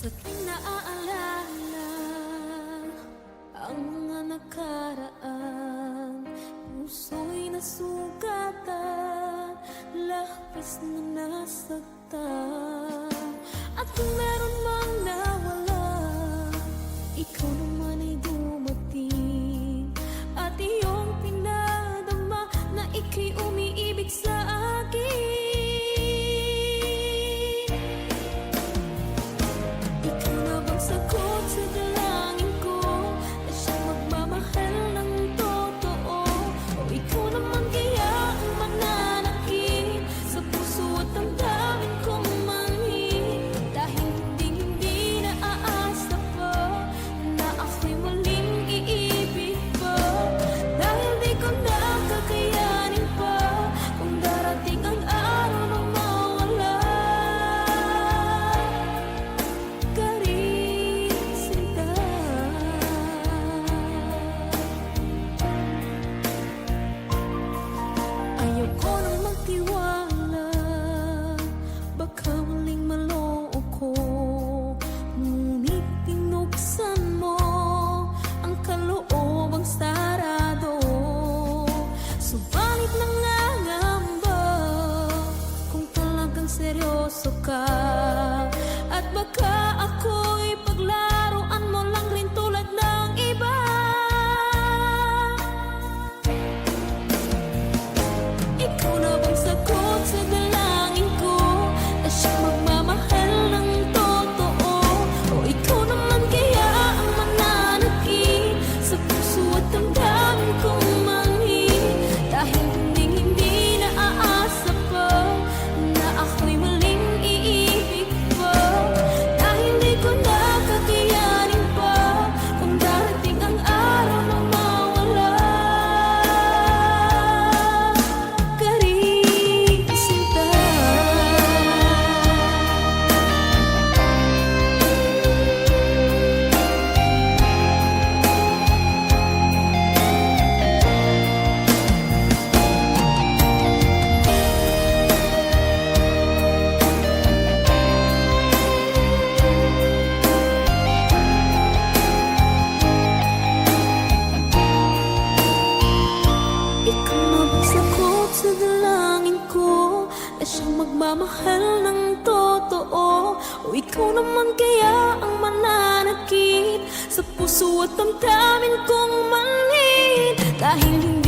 Sa'king naaalala ang mga nakaraan, puso'y nasugatan, labis na nasaktan. At kung meron mang nawala, ikaw naman ay dumating, at iyong pinadama na ika'y umiibig sa akin. Ikaw na bang sagot sa dalangin ko, na siyang magmamahal ng totoo? O ikaw naman kaya ang mananakit sa puso at damdamin kong manhid? Dahil hindi na aasa pa na ako'y muling iibig pa. Dahil di ko na kakayanin pa kung darating ang araw na mawala ka rin, sinta. Ayaw ko nang magtiwala, baka muling maloo ko. Ngunit tinuksan mo ang kaloobang sarado. Subalit nangangamba kung talagang seryoso ka, at baka ako'y paglaruan mo lang rin tulad ng iba. Ikaw na bang sagot sa dalangin ko, na siyang magmamahal ng totoo? O ikaw naman kaya ang mananakit sa puso at damdamin kong manhid? Dahil hindi na aasa pa na ako'y muling iibig pa. Dahil di ko na kakayanin pa kung darating ang araw na mawala ka rin, sinta. Ikaw na bang sagot sa dalangin ko, na siyang magmamahal ng totoo? O ikaw naman kaya ang mananakit sa puso at damdamin kong manhid? Dahil